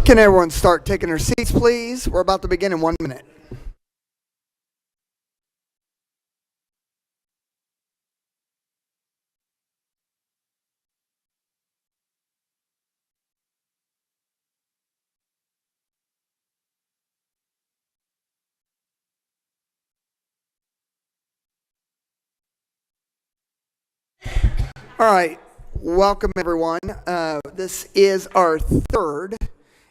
Can everyone start taking their seats, please? We're about to begin in 1 minute. All right, welcome everyone. This is our third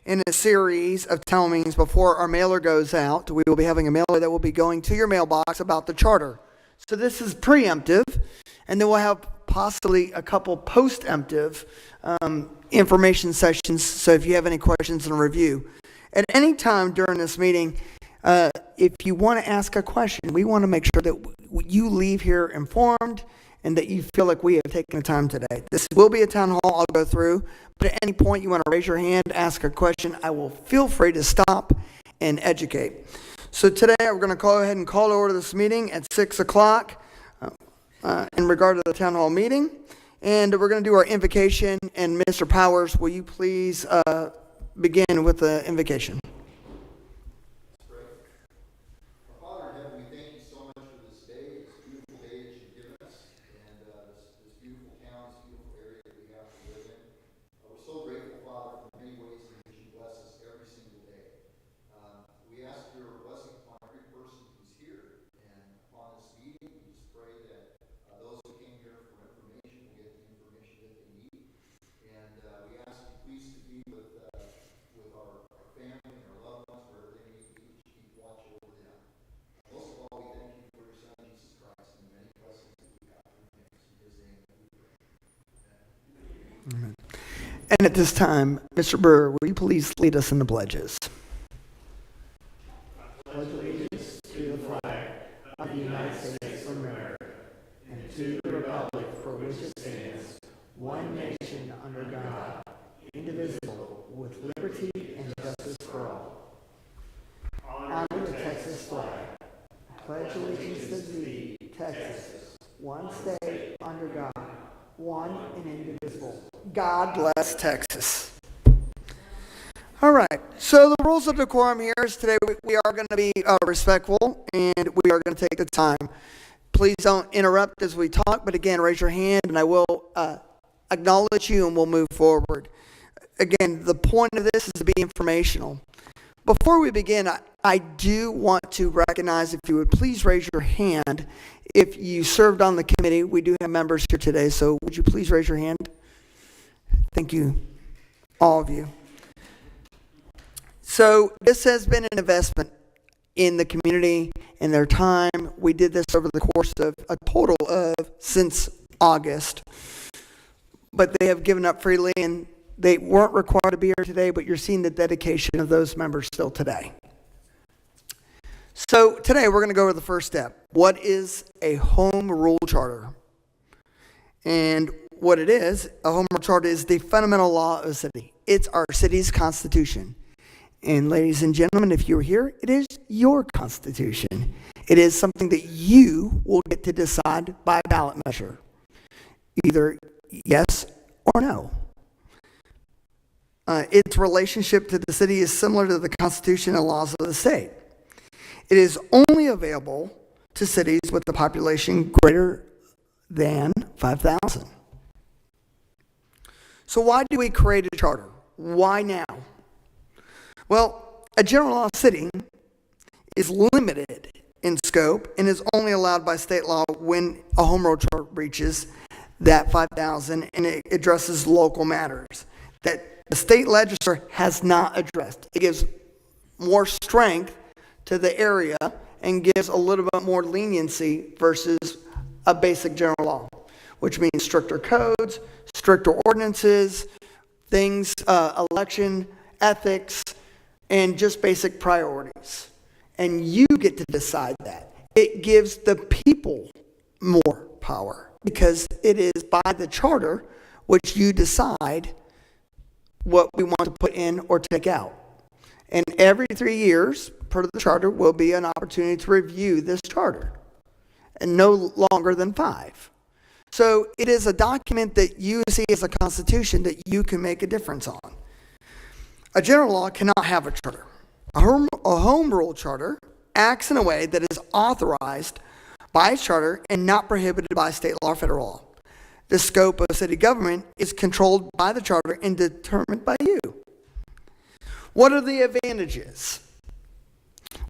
in a series of town meetings before our mailer goes out. We will be having a mailer that will be going to your mailbox about the charter. So this is preemptive, and then we'll have possibly a couple post-emptive information sessions, so if you have any questions and review. At any time during this meeting, if you want to ask a question, we want to make sure that you leave here informed and that you feel like we have taken the time today. This will be a town hall I'll go through, but at any point you want to raise your hand, ask a question, I will feel free to stop and educate. So today we're going to go ahead and call over this meeting at 6 o'clock in regard to the town hall meeting. And we're going to do our invocation. And Mr. Powers, will you please begin with the invocation? Amen. And at this time, Mr. Burr, will you please lead us in the pledges? I pledge allegiance to the flag of the United States of America and to the republic for which it stands, one nation under God, indivisible, with liberty and justice for all. Honor the Texas flag. I pledge allegiance to thee, Texas, one state under God, one and indivisible. God bless Texas. All right. So the rules of decorum here is today we are going to be respectful and we are going to take the time. Please don't interrupt as we talk, but again, raise your hand and I will acknowledge you and we'll move forward. Again, the point of this is to be informational. Before we begin, I do want to recognize, if you would please raise your hand if you served on the committee. We do have members here today, so would you please raise your hand? Thank you, all of you. So this has been an investment in the community and their time. We did this over the course of a total of since August, but they have given up freely and they weren't required to be here today, but you're seeing the dedication of those members still today. So today we're going to go over the first step. What is a home rule charter? And what it is, a home rule charter is the fundamental law of the city. It's our city's constitution. And ladies and gentlemen, if you're here, it is your constitution. It is something that you will get to decide by ballot measure. Either yes or no. Its relationship to the city is similar to the Constitution and laws of the state. It is only available to cities with a population greater than 5,000. So why do we create a charter? Why now? Well, a general law city is limited in scope and is only allowed by state law when a home rule charter reaches that 5,000 and it addresses local matters that the state legislature has not addressed. It gives more strength to the area and gives a little bit more leniency versus a basic general law, which means stricter codes, stricter ordinances, things, election, ethics, and just basic priorities. And you get to decide that. It gives the people more power because it is by the charter which you decide what we want to put in or take out. And every 3 years, per the charter, will be an opportunity to review this charter, and no longer than 5. So it is a document that you see as a constitution that you can make a difference on. A general law cannot have a charter. A home rule charter acts in a way that is authorized by its charter and not prohibited by state law or federal law. The scope of city government is controlled by the charter and determined by you. What are the advantages?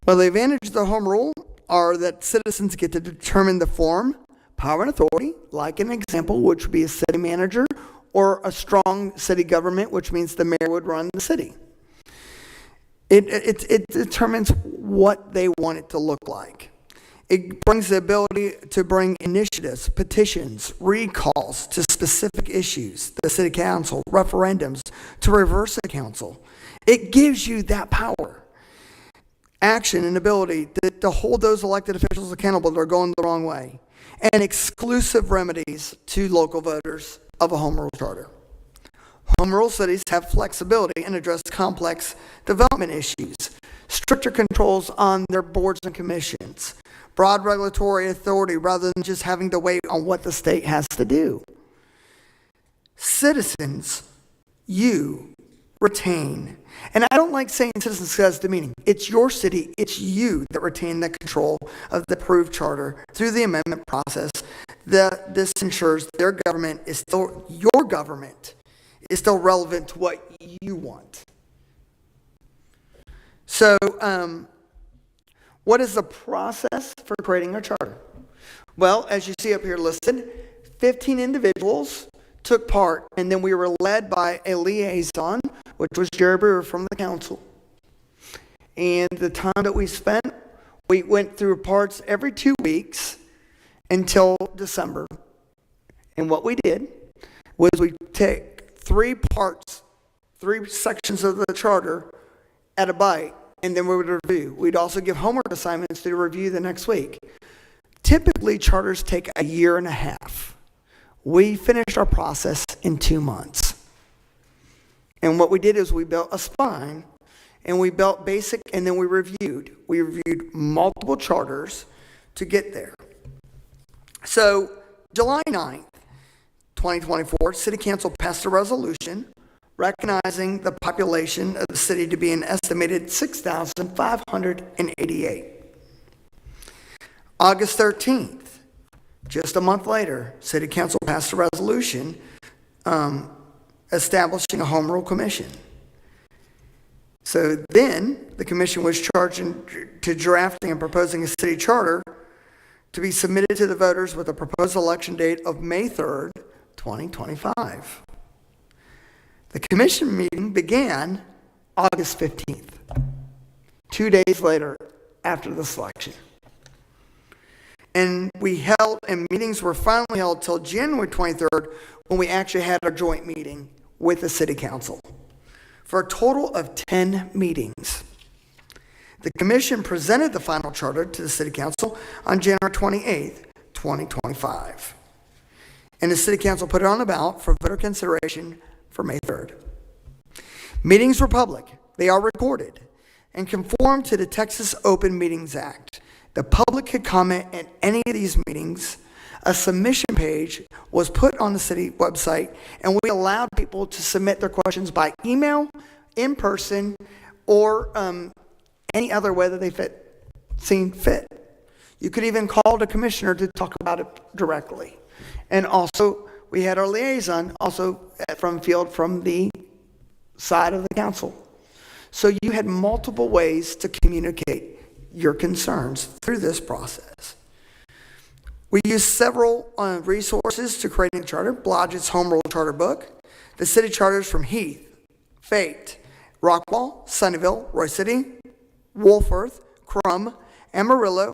Well, the advantages of the home rule are that citizens get to determine the form, power, and authority, like an example, which would be a city manager or a strong city government, which means the mayor would run the city. It determines what they want it to look like. It brings the ability to bring initiatives, petitions, recalls to specific issues, the city council, referendums, to reverse the council. It gives you that power, action, and ability to hold those elected officials accountable that are going the wrong way, and exclusive remedies to local voters of a home rule charter. Home rule cities have flexibility and address complex development issues, stricter controls on their boards and commissions, broad regulatory authority rather than just having to wait on what the state has to do. Citizens, you retain, and I don't like saying citizens as demeaning. It's your city, it's you that retain the control of the approved charter through the amendment process. This ensures their government is still, your government is still relevant to what you want. So, what is the process for creating a charter? Well, as you see up here listed, 15 individuals took part, and then we were led by a liaison, which was Jerry Brewer from the council. And the time that we spent, we went through parts every 2 weeks until December. And what we did was we take 3 parts, 3 sections of the charter at a bite, and then we would review. We'd also give homework assignments to review the next week. Typically, charters take a year and a half. We finished our process in 2 months. And what we did is we built a spine, and we built basic, and then we reviewed. We reviewed multiple charters to get there. So, July 9th, 2024, City Council passed a resolution recognizing the population of the city to be an estimated 6,588. August 13th, just a month later, City Council passed a resolution establishing a Home Rule Commission. So then, the commission was charged to drafting and proposing a city charter to be submitted to the voters with a proposed election date of May 3rd, 2025. The commission meeting began August 15th, 2 days later after the selection. And meetings were finally held till January 23rd when we actually had our joint meeting with the city council for a total of 10 meetings. The commission presented the final charter to the city council on January 28th, 2025. And the city council put it on the ballot for voter consideration for May 3rd. Meetings were public. They are recorded and conform to the Texas Open Meetings Act. The public could comment at any of these meetings. A submission page was put on the city website, and we allowed people to submit their questions by email, in person, or any other way that they seen fit. You could even call the commissioner to talk about it directly. And also, we had our liaison also from the side of the council. So you had multiple ways to communicate your concerns through this process. We used several resources to create a charter: Blodgett's Home Rule Charter Book, the city charters from Heath, Fate, Rockwall, Sunnyvale, Roy City, Wolfworth, Crum, Amarillo,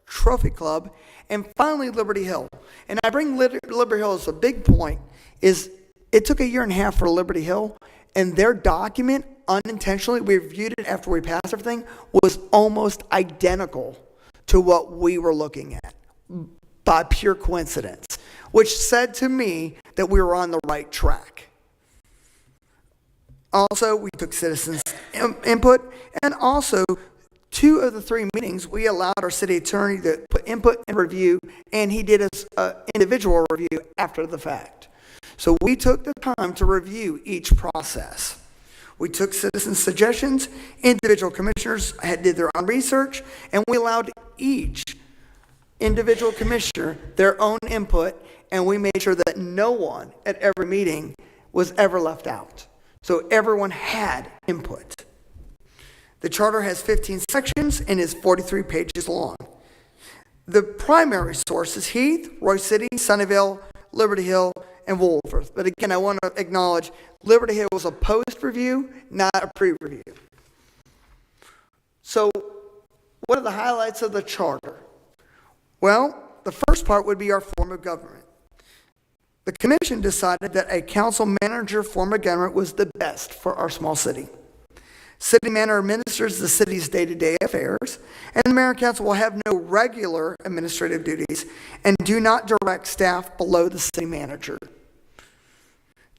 Trophy Club, and finally Liberty Hill. And I bring Liberty Hill as a big point, is it took a year and a half for Liberty Hill, and their document, unintentionally, we reviewed it after we passed everything, was almost identical to what we were looking at by pure coincidence, which said to me that we were on the right track. Also, we took citizens' input, and also 2 of the 3 meetings, we allowed our city attorney to put input and review, and he did an individual review after the fact. So we took the time to review each process. We took citizen suggestions, individual commissioners did their own research, and we allowed each individual commissioner their own input, and we made sure that no one at every meeting was ever left out. So everyone had input. The charter has 15 sections and is 43 pages long. The primary source is Heath, Royce City, Sunnyvale, Liberty Hill, and Woolworth. But again, I want to acknowledge Liberty Hill was a post-review, not a pre-review. So what are the highlights of the charter? Well, the first part would be our form of government. The commission decided that a council manager form of government was the best for our small city. City manager administers the city's day-to-day affairs, and the mayor and council will have no regular administrative duties and do not direct staff below the city manager.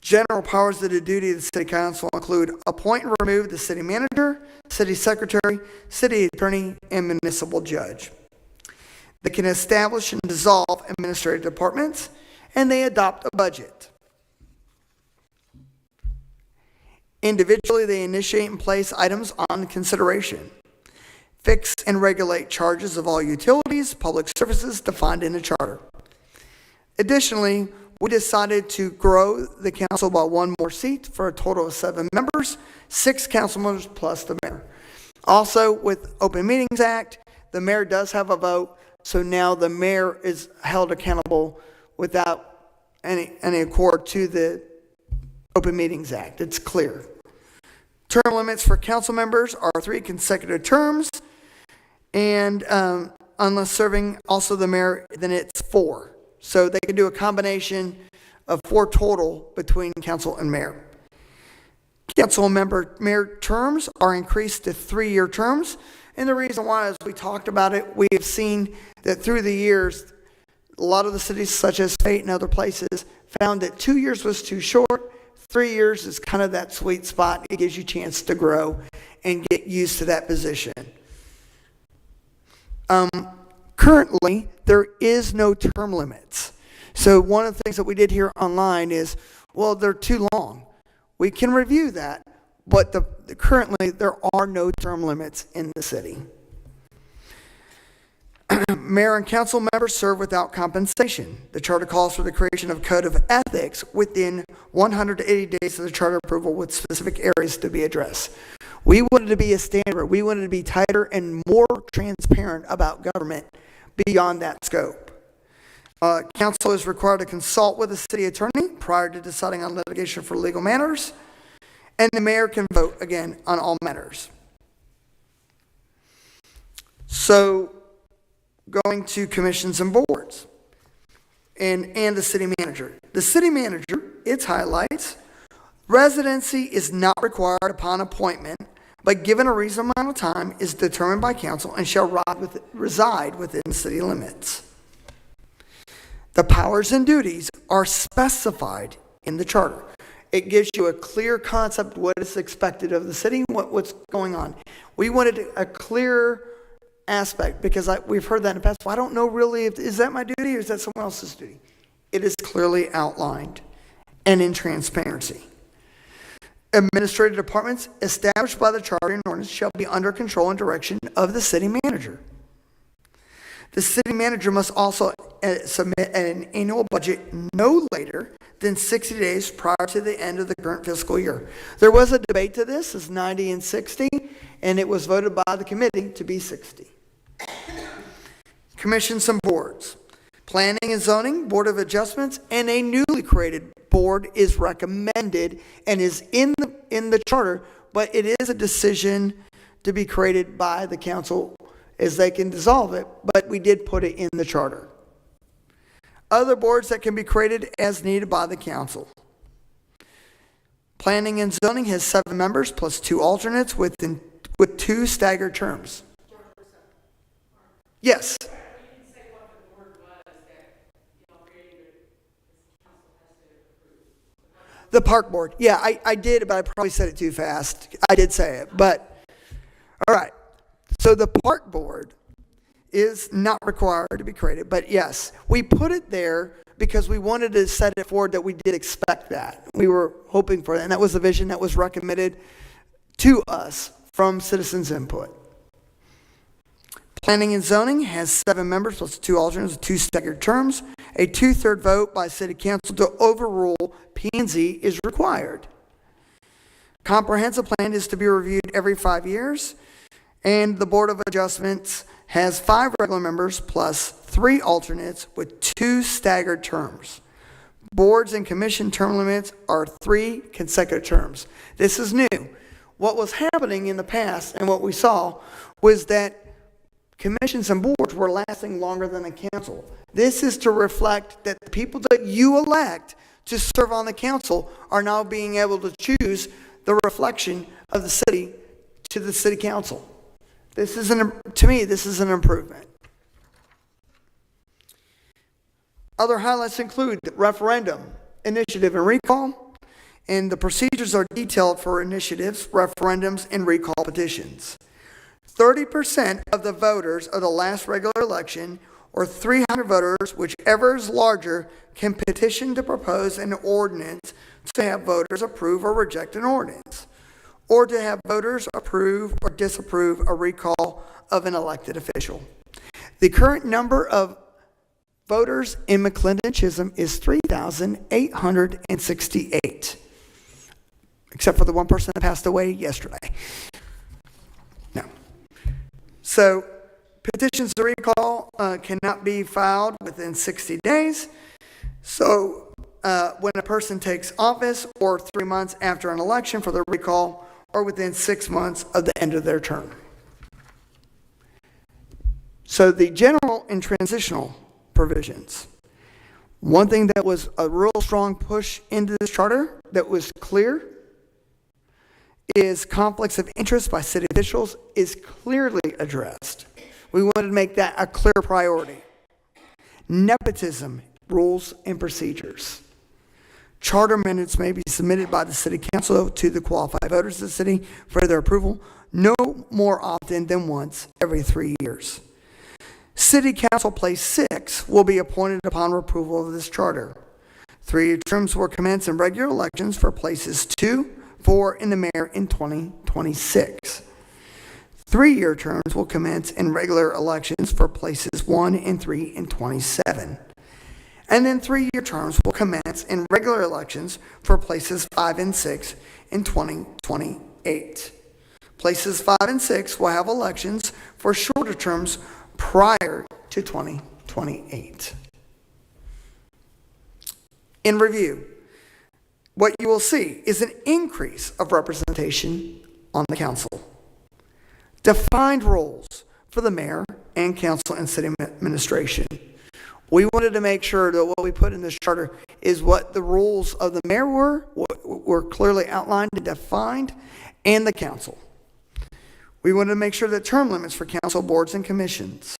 General powers of the duty of the city council include appoint and remove the city manager, city secretary, city attorney, and municipal judge. They can establish and dissolve administrative departments, and they adopt a budget. Individually, they initiate and place items on consideration. Fix and regulate charges of all utilities, public services defined in the charter. Additionally, we decided to grow the council by one more seat for a total of 7 members, 6 council members plus the mayor. Also, with Open Meetings Act, the mayor does have a vote, so now the mayor is held accountable without any accord to the Open Meetings Act. It's clear. Term limits for council members are 3 consecutive terms, and unless serving also the mayor, then it's 4. So they can do a combination of 4 total between council and mayor. Council member mayor terms are increased to 3-year terms, and the reason why, as we talked about it, we have seen that through the years, a lot of the cities such as Fate and other places found that 2 years was too short. 3 years is kind of that sweet spot. It gives you a chance to grow and get used to that position. Currently, there is no term limits. So one of the things that we did here online is, well, they're too long. We can review that, but currently there are no term limits in the city. Mayor and council members serve without compensation. The charter calls for the creation of a code of ethics within 180 days of the charter approval with specific areas to be addressed. We wanted to be a standard. We wanted to be tighter and more transparent about government beyond that scope. Council is required to consult with the city attorney prior to deciding on litigation for legal matters, and the mayor can vote again on all matters. So, going to commissions and boards and the city manager. The city manager, its highlights, residency is not required upon appointment, but given a reasonable amount of time is determined by council and shall reside within city limits. The powers and duties are specified in the charter. It gives you a clear concept of what is expected of the city, what's going on. We wanted a clear aspect because we've heard that in the past. Well, I don't know really, is that my duty or is that someone else's duty? It is clearly outlined and in transparency. Administrative departments established by the charter and ordinance shall be under control and direction of the city manager. The city manager must also submit an annual budget no later than 60 days prior to the end of the current fiscal year. There was a debate to this, it's 90 and 60, and it was voted by the committee to be 60. Commissions and boards. Planning and Zoning, Board of Adjustments, and a newly created board is recommended and is in the charter, but it is a decision to be created by the council as they can dissolve it, but we did put it in the charter. Other boards that can be created as needed by the council. Planning and Zoning has 7 members plus 2 alternates with 2 staggered terms. Yes. The park board. Yeah, I did, but I probably said it too fast. I did say it, but all right. So the park board is not required to be created, but yes, we put it there because we wanted to set it forward that we did expect that. We were hoping for that, and that was the vision that was recommended to us from citizens' input. Planning and Zoning has 7 members plus 2 alternates with 2 staggered terms. A 2/3 vote by City Council to overrule P&Z is required. Comprehensive Plan is to be reviewed every 5 years, and the Board of Adjustments has 5 regular members plus 3 alternates with 2 staggered terms. Boards and commission term limits are 3 consecutive terms. This is new. What was happening in the past and what we saw was that commissions and boards were lasting longer than a council. This is to reflect that the people that you elect to serve on the council are now being able to choose the reflection of the city to the city council. To me, this is an improvement. Other highlights include the referendum, initiative, and recall, and the procedures are detailed for initiatives, referendums, and recall petitions. 30% of the voters of the last regular election, or 300 voters, whichever is larger, can petition to propose an ordinance to have voters approve or reject an ordinance, or to have voters approve or disapprove a recall of an elected official. The current number of voters in McLendon-Chisholm is 3,868, except for the one person that passed away yesterday. No. So petitions to recall cannot be filed within 60 days. So when a person takes office, or 3 months after an election for the recall, or within 6 months of the end of their term. So the general and transitional provisions. One thing that was a real strong push into this charter that was clear is conflicts of interest by city officials is clearly addressed. We wanted to make that a clear priority. Nepotism, rules, and procedures. Charter amendments may be submitted by the city council to the qualified voters of the city for their approval no more often than once every 3 years. City Council Place 6 will be appointed upon approval of this charter. 3-year terms will commence in regular elections for places 2, 4, and the mayor in 2026. 3-year terms will commence in regular elections for places 1 and 3 in 27. And then 3-year terms will commence in regular elections for places 5 and 6 in 2028. Places 5 and 6 will have elections for shorter terms prior to 2028. In review, what you will see is an increase of representation on the council. Defined roles for the mayor and council and city administration. We wanted to make sure that what we put in this charter is what the rules of the mayor were clearly outlined and defined, and the council. We wanted to make sure that term limits for council, boards, and commissions.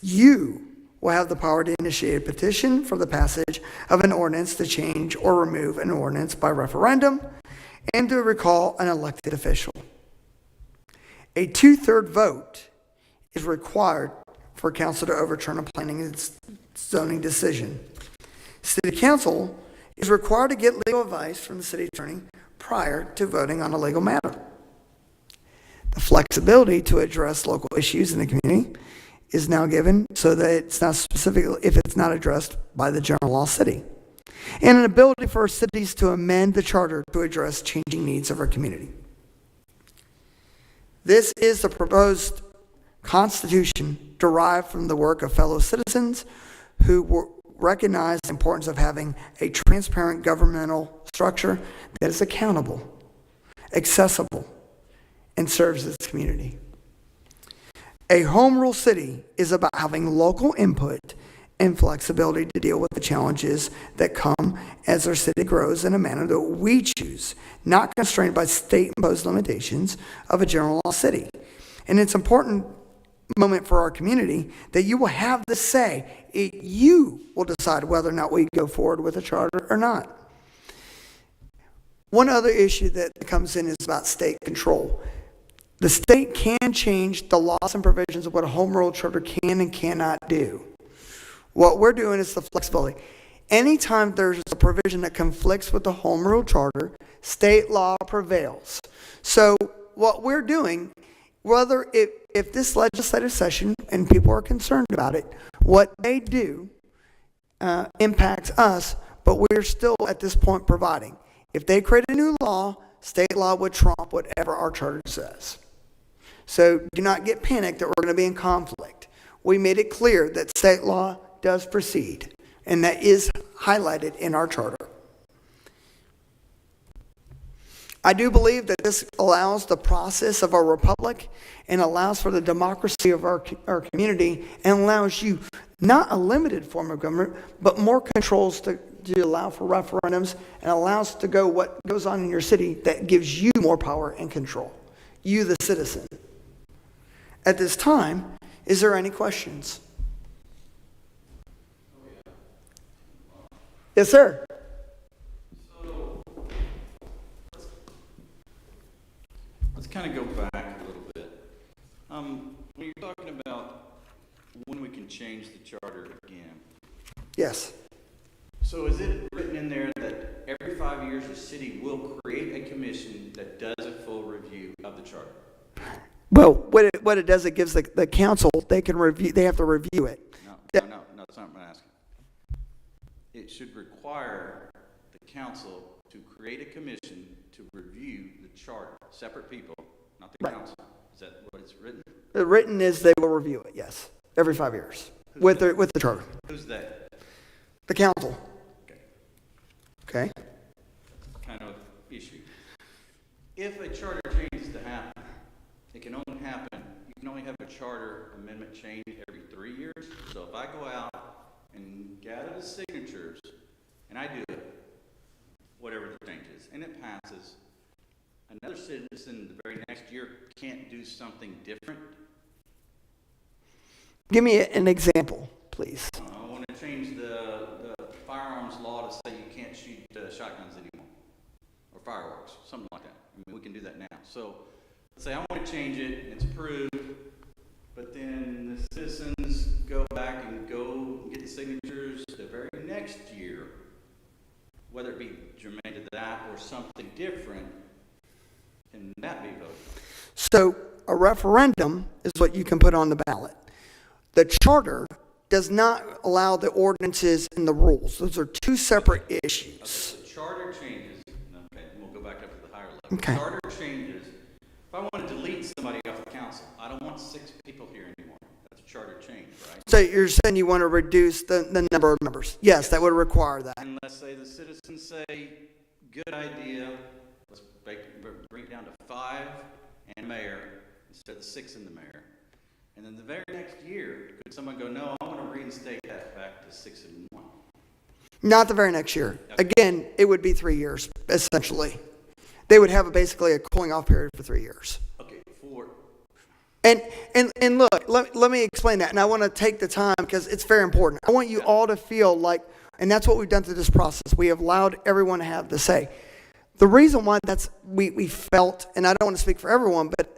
You will have the power to initiate a petition for the passage of an ordinance to change or remove an ordinance by referendum and to recall an elected official. A 2/3 vote is required for council to overturn a planning and zoning decision. City council is required to get legal advice from the city attorney prior to voting on a legal matter. The flexibility to address local issues in the community is now given so that it's not specifically if it's not addressed by the general law city. And an ability for cities to amend the charter to address changing needs of our community. This is the proposed Constitution derived from the work of fellow citizens who recognize the importance of having a transparent governmental structure that is accountable, accessible, and serves its community. A home rule city is about having local input and flexibility to deal with the challenges that come as our city grows in a manner that we choose, not constrained by state-imposed limitations of a general law city. And it's important moment for our community that you will have the say. You will decide whether or not we go forward with a charter or not. One other issue that comes in is about state control. The state can change the laws and provisions of what a home rule charter can and cannot do. What we're doing is the flexibility. anytime there's a provision that conflicts with the home rule charter, state law prevails. So what we're doing, whether if this legislative session, and people are concerned about it, what they do impacts us, but we're still at this point providing. If they create a new law, state law would trump whatever our charter says. So do not get panicked that we're going to be in conflict. We made it clear that state law does proceed, and that is highlighted in our charter. I do believe that this allows the process of our republic and allows for the democracy of our community, and allows you not a limited form of government, but more controls to allow for referendums, and allows to go what goes on in your city that gives you more power and control, you the citizen. At this time, is there any questions? Yes, sir. Let's kind of go back a little bit. When you're talking about when we can change the charter again. Yes. So is it written in there that every 5 years the city will create a commission that does a full review of the charter? Well, what it does, it gives the council, they have to review it. No, that's not what I'm asking. It should require the council to create a commission to review the charter, separate people, not the council. Is that what it's written? The written is they will review it, yes, every 5 years with the charter. Who's that? The council. Okay. Kind of issue. If a charter change is to happen, it can only happen, you can only have a charter amendment change every 3 years. So if I go out and gather the signatures, and I do it, whatever the change is, and it passes, another citizen the very next year can't do something different. Give me an example, please. I want to change the firearms law to say you can't shoot shotguns anymore, or fireworks, something like that. I mean, we can do that now. So let's say I want to change it, it's approved, but then the citizens go back and go get the signatures the very next year, whether it be germane to that or something different, can that be voted on? So a referendum is what you can put on the ballot. The charter does not allow the ordinances and the rules. Those are two separate issues. Okay, so the charter changes. Okay, we'll go back up to the higher level. Okay. The charter changes. If I want to delete somebody off the council, I don't want 6 people here anymore. That's a charter change, right? So you're saying you want to reduce the number of members. Yes, that would require that. And let's say the citizens say, good idea, let's bring it down to 5 and mayor instead of 6 and the mayor. And then the very next year, could someone go, no, I want to reinstate that back to 6 and 1? Not the very next year. Again, it would be 3 years, essentially. They would have basically a cooling off period for 3 years. Okay, for... And look, let me explain that. And I want to take the time because it's very important. I want you all to feel like, and that's what we've done through this process. We have allowed everyone to have the say. The reason why we felt, and I don't want to speak for everyone, but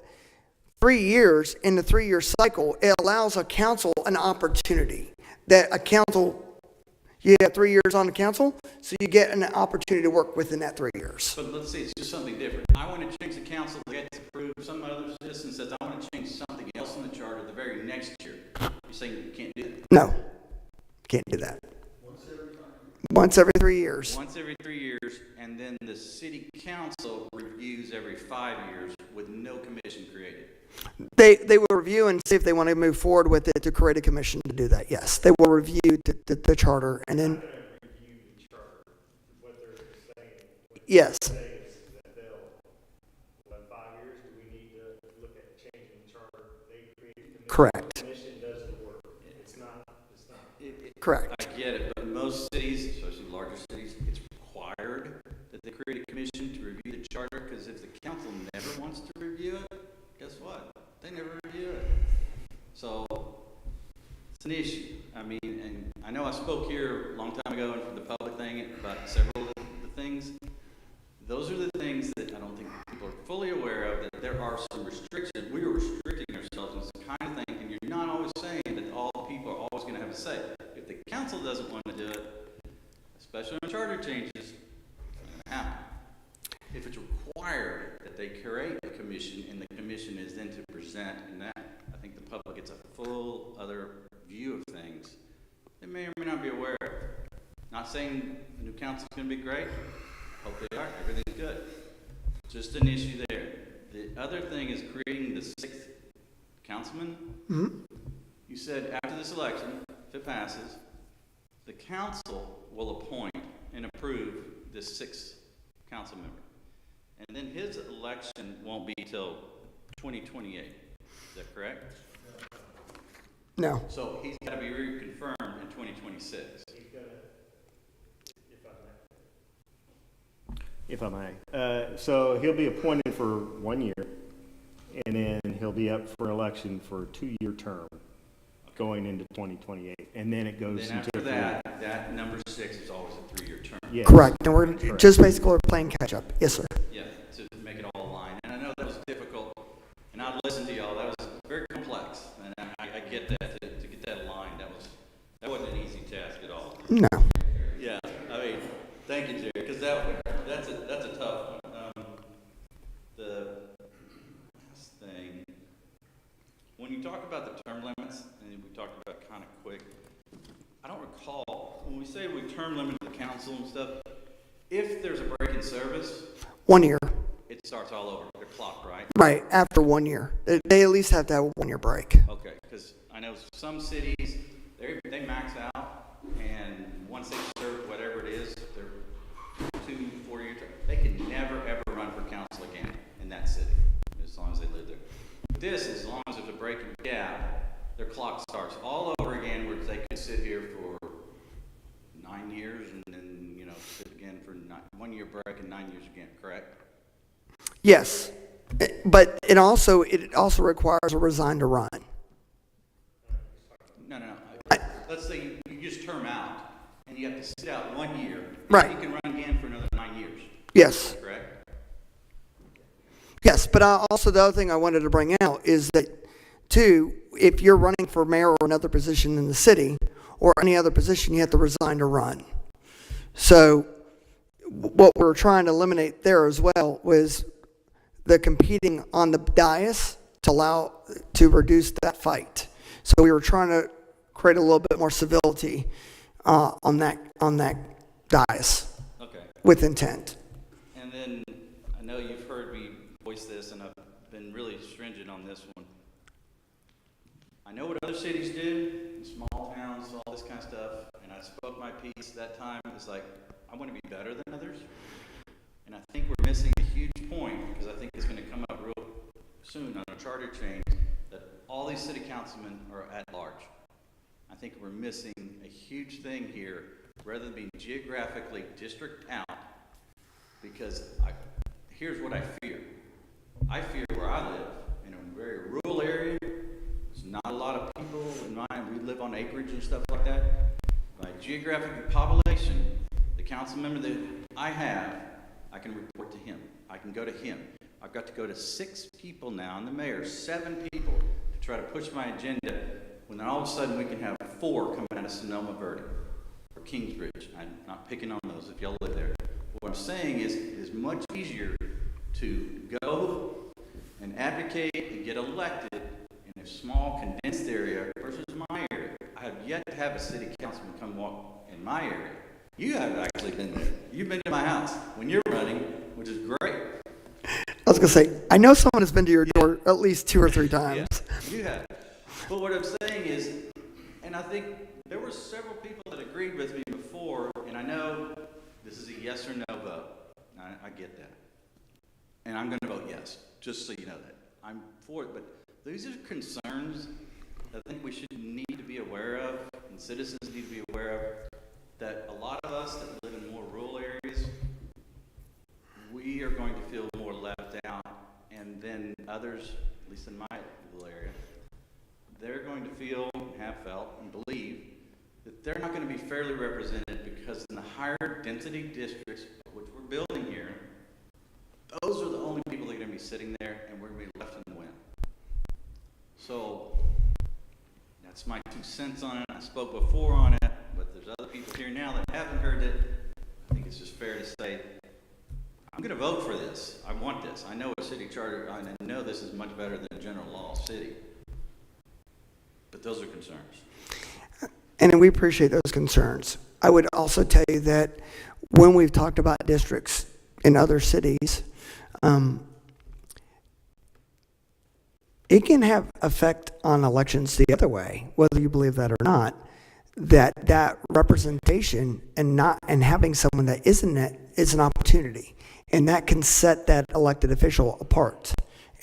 3 years in the 3-year cycle, it allows a council an opportunity. That a council, you have 3 years on the council, so you get an opportunity to work within that 3 years. But let's say it's just something different. I want to change the council, it gets approved. Some other citizen says, I want to change something else in the charter the very next year. You're saying you can't do that? No, can't do that. Once every 3 years. Once every 3 years, and then the city council reviews every 5 years with no commission created. They will review and see if they want to move forward with it to create a commission to do that. Yes, they will review the charter and then. Review the charter. What they're saying. Yes. Saying is that they'll, in 5 years, do we need to look at changing the charter? They create a commission. Correct. The commission does the work. It's not. Correct. I get it, but in most cities, especially larger cities, it's required that they create a commission to review the charter, because if the council never wants to review it, guess what? They never review it. So it's an issue. I mean, and I know I spoke here a long time ago for the public thing about several of the things. Those are the things that I don't think people are fully aware of, that there are some restrictions. We are restricting ourselves in this kind of thing, and you're not always saying that all the people are always going to have a say. If the council doesn't want to do it, especially on charter changes, it's going to happen. If it's required that they create a commission and the commission is then to present, and that, I think the public gets a full other view of things, they may or may not be aware of. Not saying the new council's going to be great. Hope they are. Everything's good. Just an issue there. The other thing is creating the 6th councilman. Mm-hmm. You said after this election, if it passes, the council will appoint and approve this 6th council member. And then his election won't be till 2028. Is that correct? No. So he's got to be reconfirmed in 2026. He's gonna, if I may. So he'll be appointed for 1 year, and then he'll be up for election for a 2-year term going into 2028. And then it goes Then into after that, that number 6 is always a 3-year term. Yes. Correct. And we're Correct. just basically we're playing catch up. Yes, sir. Yeah, to make it all align. And I know that was difficult, and I listened to y'all. That was very complex, and I get that. To get that aligned, that wasn't an easy task at all. No. Yeah, I mean, thank you, Jerry, because that's a tough one. The last thing, when you talk about the term limits, and we talked about kind of quick, I don't recall, when we say we term limit the council and stuff, if there's a break in service, 1 year. it starts all over, the clock, right? Right. After 1 year. They at least have to have a 1 year break. Okay, because I know some cities, they max out, and once they serve whatever it is, they're 2 4-year term. They can never ever run for council again in that city, as long as they live there. This, as long as there's a breaking gap, their clock starts all over again, where they could sit here for 9 years and then, sit again for 1 year break and 9 years again, correct? Yes. But it also requires a resign to run. No. Let's say you just term out, and you have to sit out 1 year. And Right. You can run again for another 9 years, Yes. correct? Yes, but the other thing I wanted to bring out is that, too, if you're running for mayor or another position in the city, or any other position, you have to resign to run. So what we're trying to eliminate there as well was the competing on the dais to reduce that fight. So we were trying to create a little bit more civility on that dais Okay. with intent. And then, I know you've heard me voice this, and I've been really stringent on this one. I know what other cities do, small towns, all this kind of stuff, and I spoke my piece that time. It's like, I want to be better than others. And I think we're missing a huge point, because I think it's going to come up real soon on a charter change, that all these city councilmen are at large. I think we're missing a huge thing here, rather than being geographically district out, because here's what I fear. I fear where I live, in a very rural area. There's not a lot of people in mine. We live on acreage and stuff like that. By geographic population, the council member that I have, I can report to him. I can go to him. I've got to go to 6 people now, and the mayor, 7 people, to try to push my agenda, when then all of a sudden we can have 4 coming out of Sonoma Verde or Kingsbridge. I'm not picking on those if y'all live there. What I'm saying is, it is much easier to go and advocate and get elected in a small, condensed area versus my area. I have yet to have a city councilman come walk in my area. You have actually been there. You've been to my house when you're running, which is great. I was going to say, I know someone has been to your door at least 2 or 3 times. Yeah, you have. But what I'm saying is, and I think there were several people that agreed with me before, and I know this is a yes or no vote. I get that. And I'm going to vote yes, just so you know that. I'm for it, but these are concerns that I think we should need to be aware of, and citizens need to be aware of, that a lot of us that live in more rural areas, we are going to feel more left out, and then others, at least in my little area, they're going to feel, have felt, and believe that they're not going to be fairly represented, because in the higher density districts, which we're building here, those are the only people that are going to be sitting there, and we're going to be left in the wind. So that's my 2 cents on it. I spoke before on it, but there's other people here now that haven't heard it. it's just fair to say, I'm going to vote for this. I want this. I know a city charter, and I know this is much better than general law city. But those are concerns. And we appreciate those concerns. I would also tell you that when we've talked about districts in other cities, it can have effect on elections the other way, whether you believe that or not. That representation and having someone that isn't it is an opportunity, and that can set that elected official apart,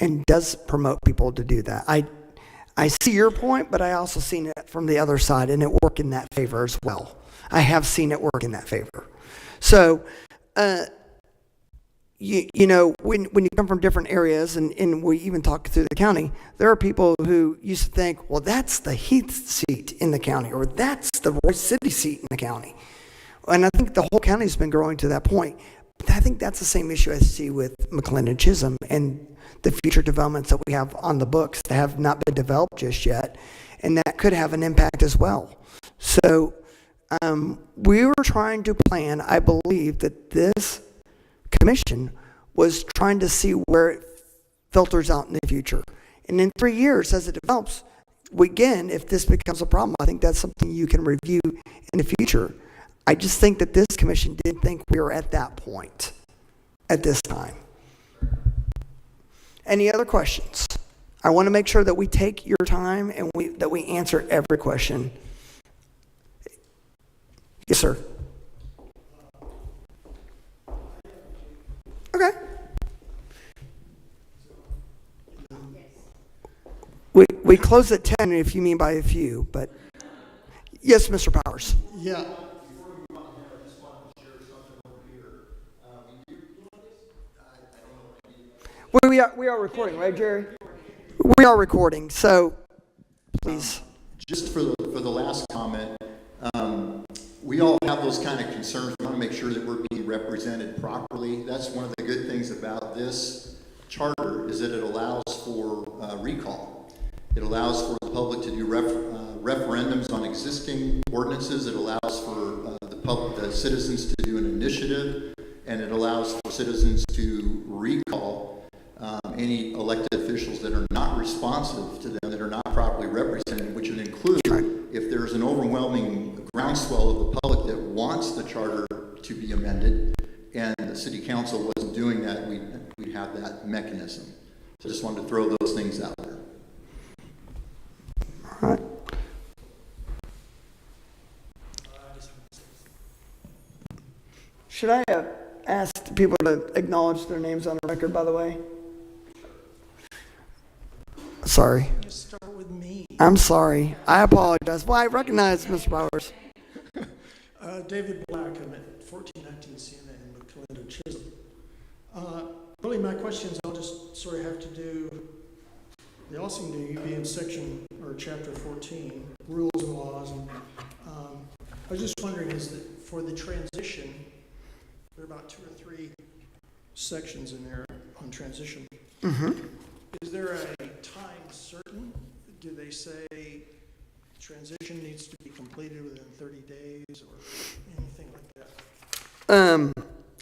and does promote people to do that. I see your point, but I also seen it from the other side, and it work in that favor as well. I have seen it work in that favor. So, you know, when you come from different areas, and we even talk through the county, there are people who used to think, well, that's the Heath seat in the county, or that's the Royce City seat in the county. And I think the whole county has been growing to that point. But I think that's the same issue I see with McLendon-Chisholm and the future developments that we have on the books that have not been developed just yet, and that could have an impact as well. So we were trying to plan, I believe, that this commission was trying to see where it filters out in the future. And in 3 years, as it develops, again, if this becomes a problem, I think that's something you can review in the future. I just think that this commission didn't think we were at that point at this time. Any other questions? I want to make sure that we take your time and that we answer every question. Yes, sir. Okay. We close at 10 if you mean by a few, but yes, Mr. Powers. Yeah. We are recording, right, Jerry? We are recording, so please. Just for the last comment, we all have those kind of concerns. We want to make sure that we're being represented properly. That's one of the good things about this charter, is that it allows for recall. It allows for the public to do referendums on existing ordinances. It allows for the citizens to do an initiative, and it allows for citizens to recall any elected officials that are not responsive to them, that are not properly represented, which would include if there's an overwhelming groundswell of the public that wants the charter to be amended, and the city council wasn't doing that, we'd have that mechanism. So just wanted to throw those things out there. All right. Should I ask people to acknowledge their names on the record, by the way? Sorry. Just start with me. I'm sorry. I apologize. Well, I recognize Mr. Powers. David Black, I'm at 1419 Sienna in McLendon-Chisholm. Really, my questions I'll just sort of have to do, they all seem to be in section or chapter 14, rules and laws. And I was just wondering, is that for the transition, there are about 2 or 3 sections in there on transition. Mm-hmm. Is there a time certain? Do they say transition needs to be completed within 30 days or anything like that?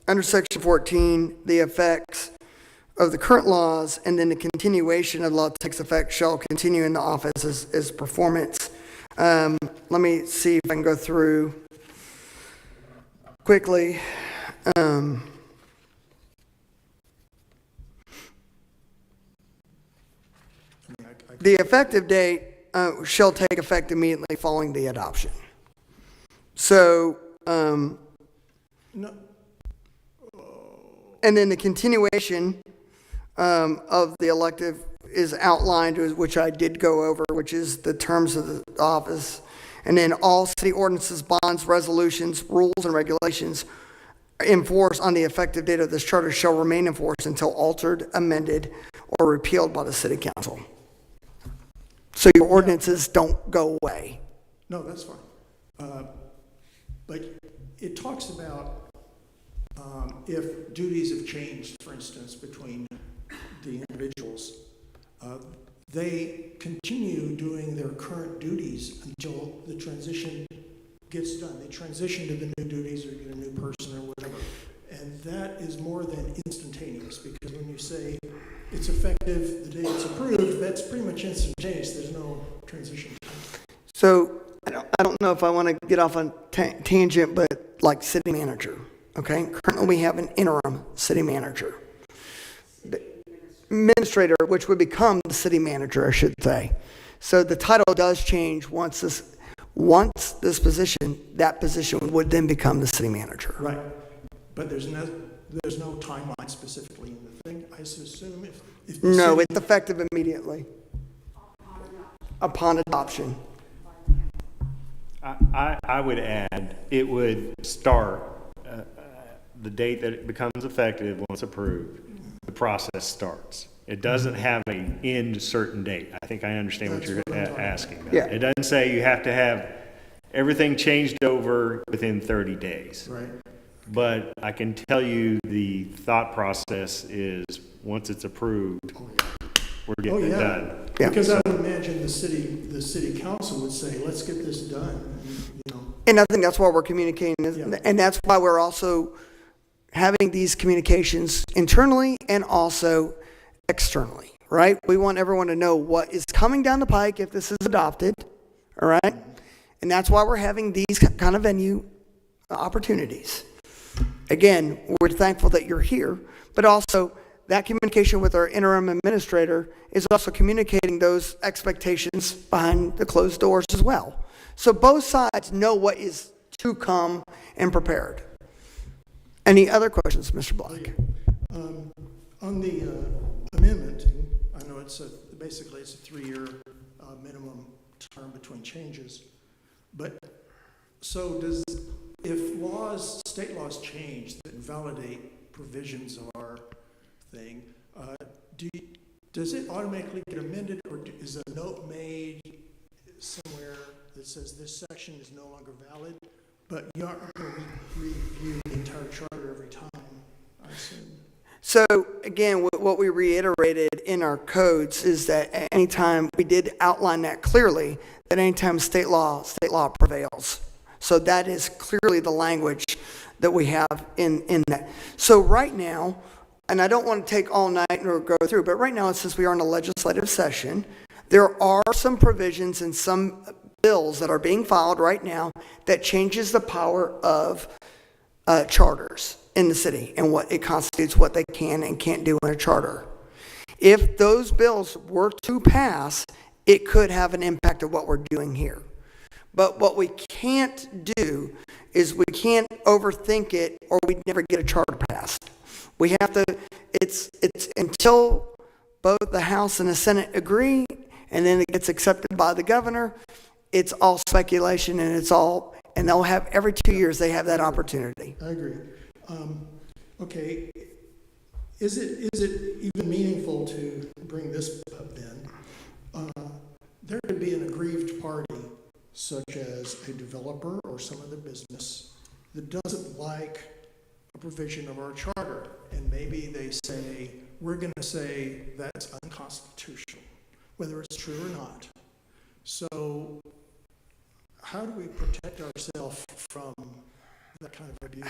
Under section 14, the effects of the current laws and then the continuation of the law takes effect shall continue in the office as performance. Let me see if I can go through quickly. The effective date shall take effect immediately following the adoption. So, No. and then the continuation of the elective is outlined, which I did go over, which is the terms of the office. And then all city ordinances, bonds, resolutions, rules, and regulations enforced on the effective date of this charter shall remain in force until altered, amended, or repealed by the city council. So your ordinances don't go away. No, that's fine. But it talks about if duties have changed, for instance, between the individuals, they continue doing their current duties until the transition gets done. They transition to the new duties or get a new person or whatever. it's effective the day it's approved, that's pretty much instantaneous. There's no transition time. So I don't know if I want to get off on tangent, but like city manager, okay? Currently, we have an interim city manager. The administrator, which would become the city manager, I should say. So the title does change once this position, that position would then become the city manager. Right. But there's no timeline specifically in the thing. I assume if the No, city- it's effective immediately upon adoption. I would add, it would start the date that it becomes effective once approved, the process starts. It doesn't have an end certain date. I think I understand what you're asking about. Yeah. It doesn't say you have to have everything changed over within 30 days. Right. But I can tell you the thought process is, once it's approved, we're Oh, getting it yeah. done. Yeah. Because I would imagine the city council would say, let's get this done, you know. And I think that's why we're communicating, Yeah. and that's why we're also having these communications internally and also externally, right? We want everyone to know what is coming down the pike if this is adopted, all right? And that's why we're having these kind of venue opportunities. Again, we're thankful that you're here, but also that communication with our interim administrator is also communicating those expectations behind the closed doors as well. So both sides know what is to come and prepared. Any other questions, Mr. Black? On the amendment, I know basically it's a 3-year minimum term between changes. But so if state laws change that invalidate provisions of our thing, does it automatically get amended, or is a note made somewhere that says this section is no longer valid? But you aren't going to review the entire charter every time, I assume. So again, what we reiterated in our codes is that at any time, we did outline that clearly, that anytime state law prevails. So that is clearly the language that we have in that. So right now, and I don't want to take all night or go through, but right now, since we are in a legislative session, there are some provisions in some bills that are being filed right now that changes the power of charters in the city and what it constitutes, what they can and can't do in a charter. If those bills were to pass, it could have an impact of what we're doing here. But what we can't do is we can't overthink it, or we'd never get a charter passed. We have to, it's until both the House and the Senate agree, and then it gets accepted by the governor, it's all speculation, and they'll have, every 2 years, they have that opportunity. I agree. Okay, is it even meaningful to bring this up then? There could be an aggrieved party, such as a developer or some other business, that doesn't like a provision of our charter, and maybe they say, we're going to say that's unconstitutional, whether it's true or not. So how do we protect ourselves from that kind of abuse?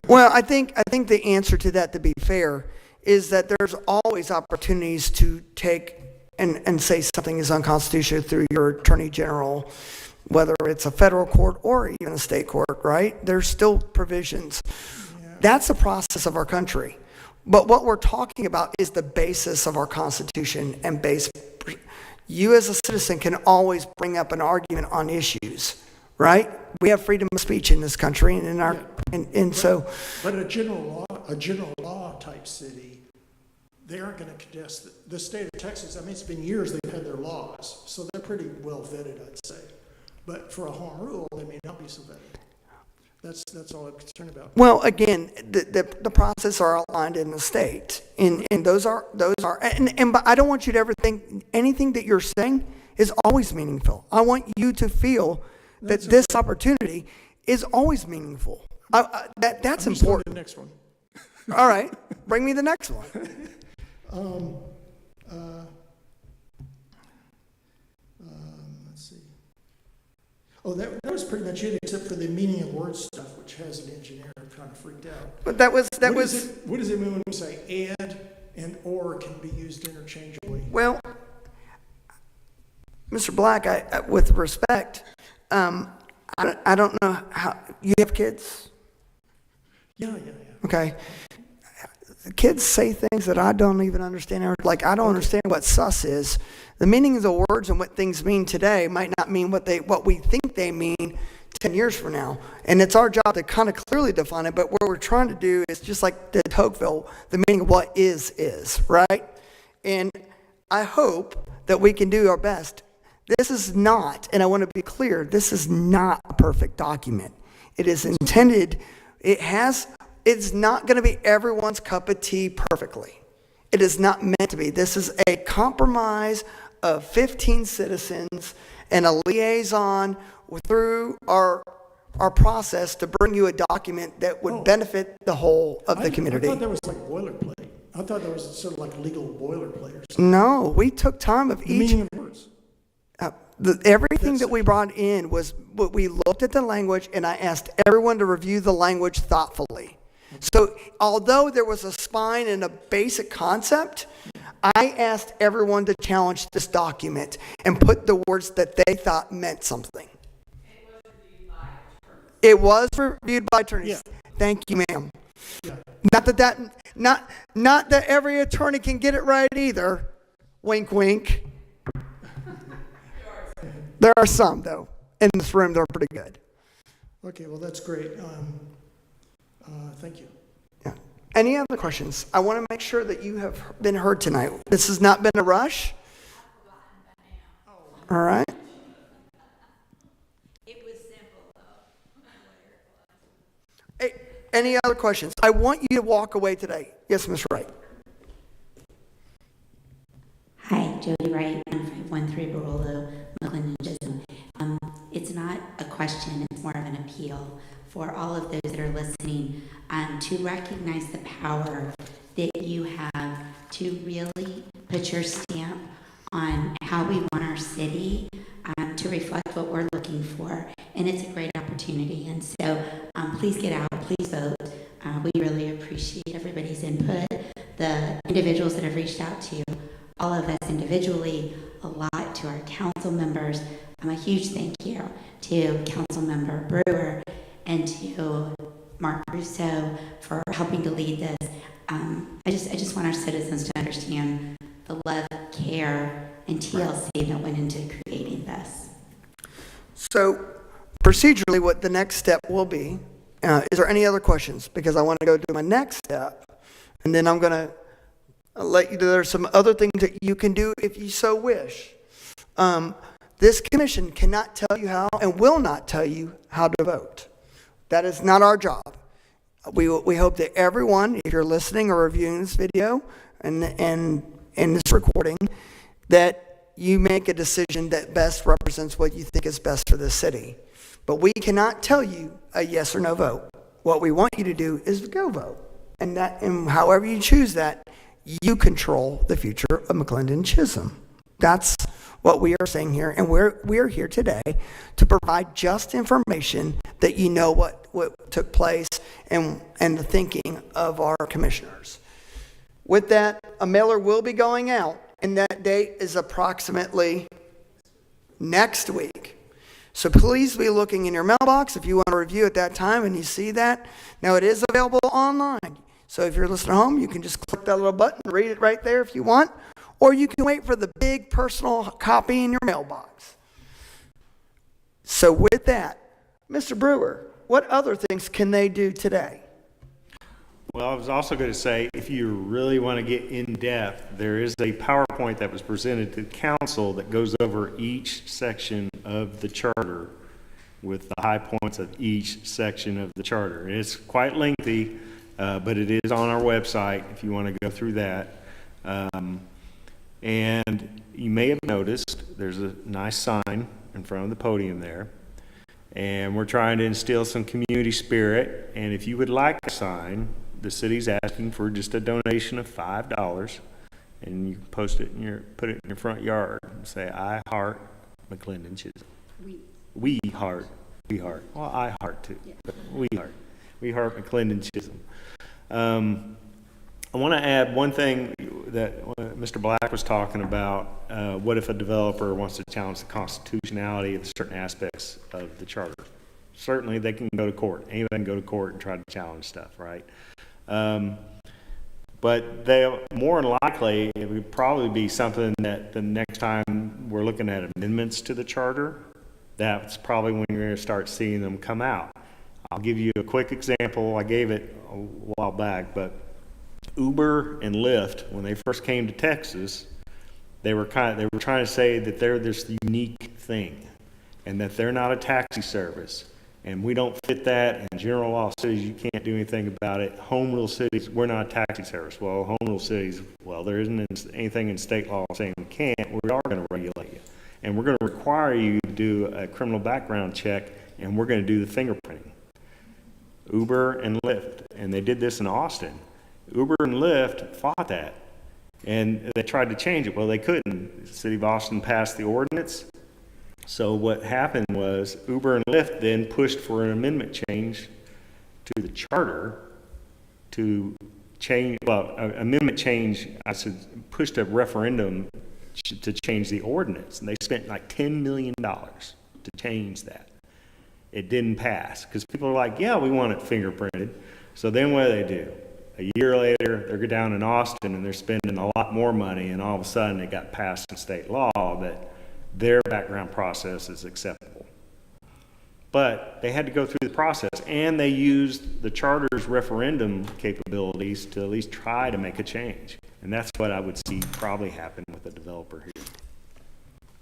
Well, I think the answer to that, to be fair, is that there's always opportunities to take and say something is unconstitutional through your attorney general, whether it's a federal court or even a state court, right? There's still provisions. Yeah. That's the process of our country. But what we're talking about is the basis of our Constitution and base. You as a citizen can always bring up an argument on issues, right? We have freedom of speech in this country, and in our, and so. But a general law type city, they aren't going to contest the state of Texas. I mean, it's been years they've had their laws, so they're pretty well vetted, I'd say. But for a home rule, they may not be so vetted. That's all I'm concerned about. Well, again, the process are outlined in the state, and those are, but I don't want you to ever think anything that you're saying is always meaningful. I want you to feel that this opportunity is always meaningful. That's I'm just going to important. the next one. All right, bring me the next one. Let's see. Oh, that was pretty much it, except for the meaning of words which has an engineer kind of freaked out. But that was What does it mean when we say and and or can be used interchangeably. Well, Mr. Black, with respect, I don't know how, you have kids? Yeah. Okay. Kids say things that I don't even understand. Like, I don't understand what sus is. The meaning of the words and what things mean today might not mean what we think they mean 10 years from now. And it's our job to kind of clearly define it, but what we're trying to do is just like the Tocqueville, the meaning of what is, right? And I hope that we can do our best. This is not, and I want to be clear, this is not a perfect document. It is intended, it's not going to be everyone's cup of tea perfectly. It is not meant to be. This is a compromise of 15 citizens and a liaison through our process to bring you a document that would benefit the whole of the community. I thought that was like boilerplate. I thought that was sort of like legal boilerplate or something. No, we took time of The each. meaning of words. Everything that we brought in was what we looked at the language, and I asked everyone to review the language thoughtfully. So although there was a spine and a basic concept, I asked everyone to challenge this document and put the words that they thought meant something. It was reviewed by attorneys. Yeah. Thank you, ma'am. Yeah. Not that every attorney can get it right either. Wink, wink. There are some, though, in this room. They're pretty good. Okay, well, that's great. Thank you. Yeah. Any other questions? I want to make sure that you have been heard tonight. This has not been a rush. All right. It was simple, though. Hey, any other questions? I want you to walk away today. Yes, Ms. Wright. Hi, Jody Wright, 1513 Barolo, McLendon-Chisholm. It's not a question, it's more of an appeal for all of those that are listening to recognize the power that you have to really put your stamp on how we want our city to reflect what we're looking for. And it's a great opportunity. And so please get out, please vote. We really appreciate everybody's input, the individuals that have reached out to all of us individually, a lot to our council members. A huge thank you to Council Member Brewer and to Mark Russo for helping to lead this. I just want our citizens to understand the love, care, and TLC that went into creating this. So, procedurally, what the next step will be, is there any other questions? Because I want to go to my next step, and then I'm going to let you, there's some other things that you can do if you so wish. This commission cannot tell you how and will not tell you how to vote. That is not our job. We hope that everyone, if you're listening or reviewing this video and this recording, that you make a decision that best represents what you think is best for this city. But we cannot tell you a yes or no vote. What we want you to do is go vote. And however you choose that, you control the future of McLendon-Chisholm. That's what we are saying here, and we're here today to provide just information that you know what took place and the thinking of our commissioners. With that, a mailer will be going out, and that date is approximately next week. So please be looking in your mailbox if you want to review at that time and you see that. Now it is available online. So if you're listening at home, you can just click that little button and read it right there if you want. Or you can wait for the big personal copy in your mailbox. So with that, Mr. Brewer, what other things can they do today? Well, I was also going to say, if you really want to get in depth, there is a PowerPoint that was presented to the council that goes over each section of the charter with the high points of each section of the charter. It's quite lengthy, but it is on our website if you want to go through that. And you may have noticed there's a nice sign in front of the podium there. And we're trying to instill some community spirit. And if you would like a sign, the city's asking for just a donation of $5. And you can post it put it in your front yard and say, I heart McLendon-Chisholm. We heart. Well, I heart too. Yeah. But we heart McLendon-Chisholm. I want to add one thing. that Mr. Black was talking about, what if a developer wants to challenge the constitutionality of certain aspects of the charter? Certainly, they can go to court. Anybody can go to court and try to challenge stuff, right? But more than likely, it would probably be something that the next time we're looking at amendments to the charter, that's probably when you're going to start seeing them come out. I'll give you a quick example. I gave it a while back, but Uber and Lyft, when they first came to Texas, they were trying to say that they're this unique thing and that they're not a taxi service. And we don't fit that. In general law cities, you can't do anything about it. Home rule cities, we're not a taxi service. Well, home rule cities, well, there isn't anything in state law saying we can't. We are going to regulate you. And we're going to require you to do a criminal background check, and we're going to do the fingerprinting. Uber and Lyft, and they did this in Austin. Uber and Lyft fought that, and they tried to change it. Well, they couldn't. The city of Austin passed the ordinance. So what happened was Uber and Lyft then pushed for an amendment change to the charter to change, amendment change, I said, pushed a referendum to change the ordinance. And they spent like $10 million to change that. It didn't pass because people are like, yeah, we want it fingerprinted. So then what do? A year later, they're down in Austin and they're spending a lot more money, and all of a sudden it got passed in state law that their background process is acceptable. But they had to go through the process, and they used the charter's referendum capabilities to at least try to make a change. And that's what I would see probably happen with a developer here.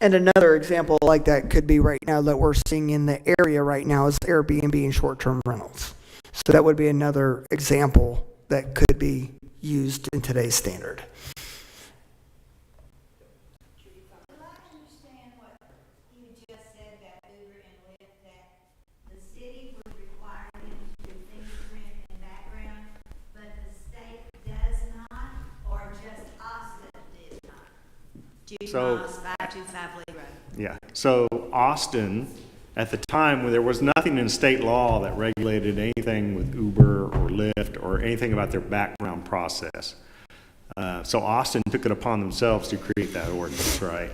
And another example like that could be right now that we're seeing in the area right now is Airbnb and short-term rentals. So that would be another example that could be used in today's standard. So, back to Favley Road. Yeah. So Austin, at the time when there was nothing in state law that regulated anything with Uber or Lyft or anything about their background process. So Austin took it upon themselves to create that ordinance, right?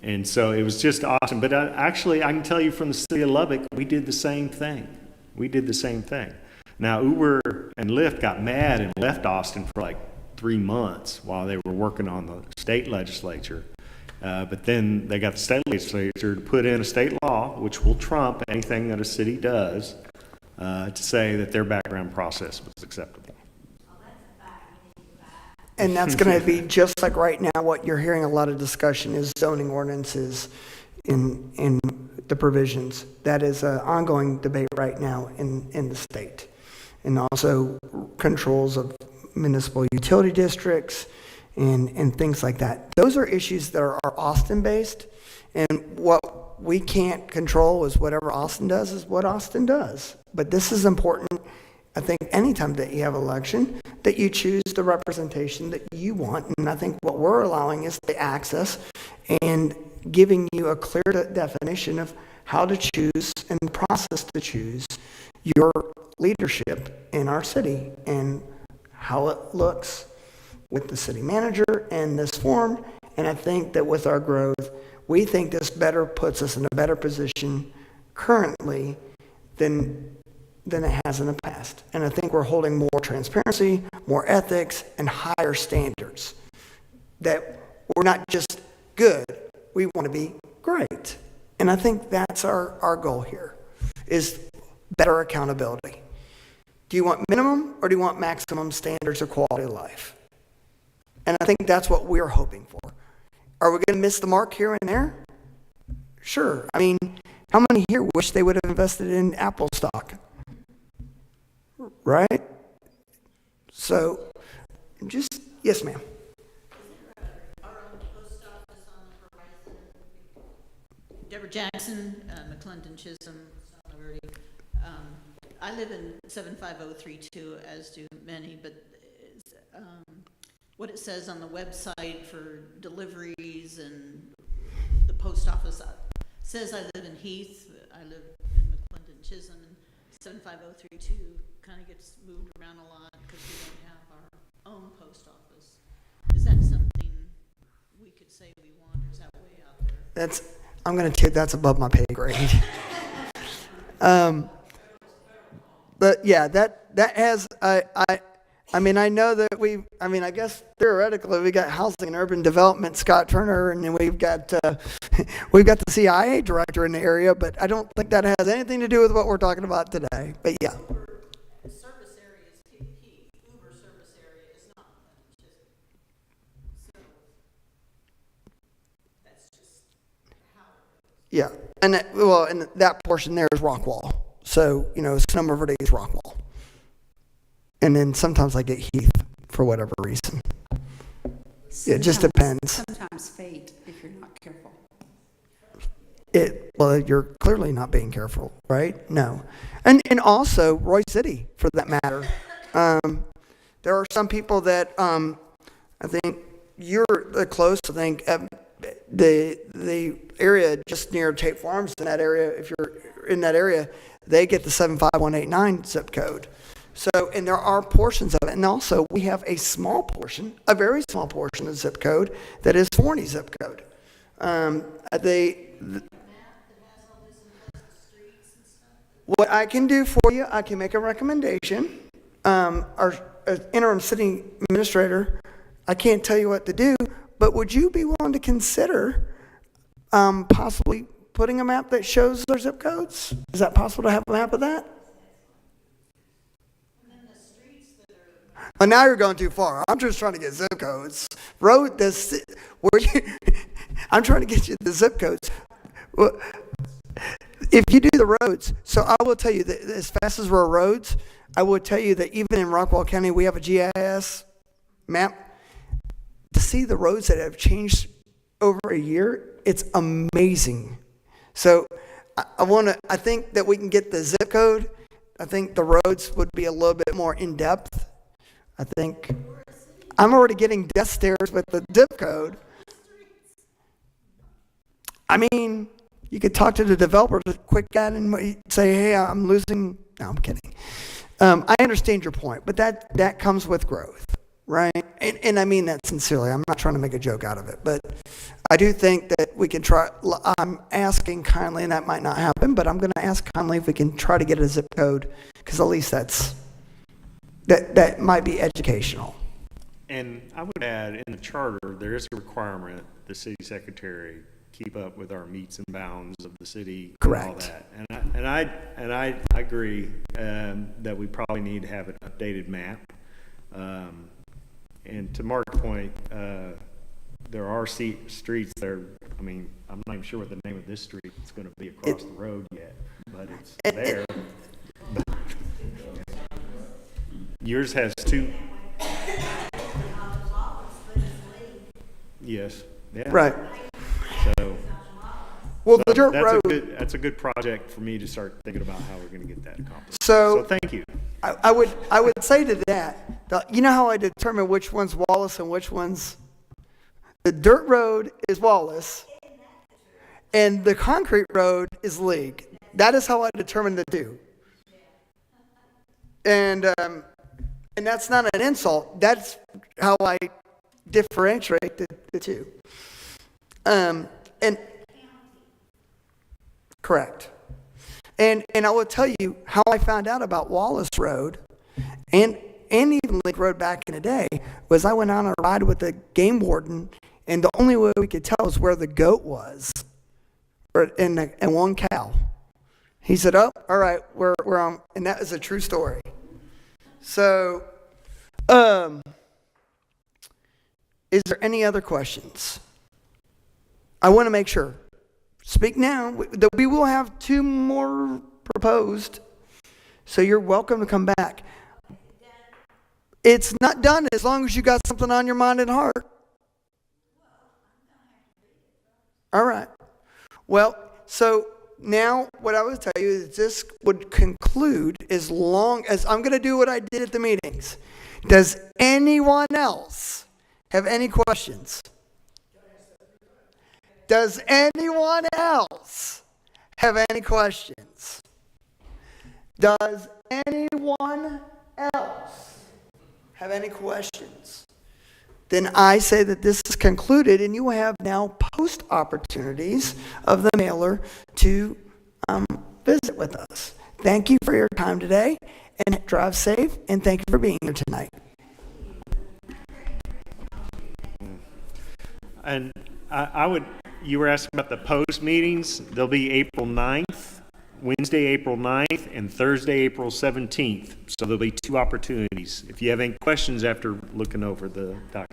And so it was just Austin. But actually, I can tell you from the city of Lubbock, we did the same thing. Now, Uber and Lyft got mad and left Austin for like 3 months while they were working on the state legislature. But then they got the state legislature to put in a state law, which will trump anything that a city does, to say that their background process was acceptable. And that's going to be just like right now, what you're hearing a lot of discussion is zoning ordinances in the provisions. That is an ongoing debate right now in the state. And also controls of municipal utility districts and things like that. Those are issues that are Austin-based, and what we can't control is whatever Austin does is what Austin does. But this is important, I think, anytime that you have election, that you choose the representation that you want, and I think what we're allowing is the access and giving you a clear definition of how to choose and the process to choose your leadership in our city and how it looks with the city manager and this form. And I think that with our growth, we think this better puts us in a better position currently than it has in the past. And I think we're holding more transparency, more ethics, and higher standards. That we're not just good, we want to be great. And I think that's our goal here, is better accountability. Do you want minimum or do you want maximum standards of quality of life? And I think that's what we're hoping for. Are we going to miss the mark here and there? Sure. I mean, how many here wish they would have invested in Apple stock? Right? So, yes, ma'am. Our own post office on the horizon. Deborah Jackson, McLendon-Chisholm, I live in 75032, as do many, but what it says on the website for deliveries and the post office says I live in Heath, I live in McLendon-Chisholm, and 75032 kind of gets moved around a lot because we don't have our own post office. Is that we could say we want, or is that way out there? I'm going to take that's above my pay grade. But yeah, that has I mean, I know that I guess theoretically we got housing and urban development, Scott Turner, and then we've got the CIA director in the area, but I don't think that has anything to do with what we're talking about today. But yeah. Service area is key. Uber service area is not McLendon-Chisholm. So that's just how it goes. Yeah, and that portion there is Rockwall. So, Sonoma Verde is Rockwall. And then sometimes I get Heath for whatever reason. It just depends. Sometimes fate, if you're not careful. Well, you're clearly not being careful, right? No. And also Roy City, for that matter. There are some people that I think you're close. I think the area just near Tate Farms in that area, if you're in that area, they get the 75189 zip code. So, and there are portions of it. And also, we have a very small portion of the zip code that is Forney zip code. What I can do for you, I can make a recommendation. Our interim city administrator, I can't tell you what to do, but would you be willing to consider possibly putting a map that shows their zip codes? Is that possible to have a map of that? Oh, now you're going too far. I'm just trying to get zip codes. I'm trying to get you the zip codes. Well, if you do the roads, so I will tell you that as fast as we're roads, I will tell you that even in Rockwall County, we have a GIS map. To see the roads that have changed over a year, it's amazing. So I think that we can get the zip code. I think the roads would be a little bit more in depth. I think I'm already getting death stares with the zip code. I mean, you could talk to the developer, the quick guy, and say, hey, I'm losing. No, I'm kidding. I understand your point, but that comes with growth, right? And I mean that sincerely. I'm not trying to make a joke out of it, but I do think that we can try. I'm asking kindly, and that might not happen, but I'm going to ask kindly if we can try to get a zip code, because at least that might be educational. And I would add, in the charter, there is a requirement the city secretary keep up with our meets and bounds of the city. Correct. And all that. And I agree that we probably need to have an updated map. And to Mark's point, there are streets that are, I'm not even sure what the name of this street is going to be across the road yet, but it's there. Yours has two. Yes. Yeah. Right. So. Well, the dirt road. That's a good project for me to start thinking about how we're going to get that accomplished. So thank you. I would say to that, you know how I determine which one's Wallace and which one's the dirt road is Wallace, and the concrete road is League. That is how I determine the two. And that's not an insult. That's how I differentiate the two. And correct. And I will tell you how I found out about Wallace Road and even Lake Road back in the day was I went on a ride with the game warden, and the only way we could tell was where the goat was, and one cow. He said, "Oh, all right, we're on," and that is a true story. So, is there any other questions? I want to make sure. Speak now. We will have 2 more proposed, so you're welcome to come back. It's not done as long as you got something on your mind and heart. All right. Well, so now what I would tell you is this would conclude as long as I'm going to do what I did at the meetings. Does anyone else have any questions? Does anyone else have any questions? Does anyone else have any questions? then I say that this is concluded, and you will have now post opportunities of the mailer to visit with us. Thank you for your time today, and drive safe, and thank you for being here tonight. And I would, you were asking about the post meetings. They'll be April 9th, Wednesday, April 9th, and Thursday, April 17th. So there'll be 2 opportunities. If you have any questions after looking over the document.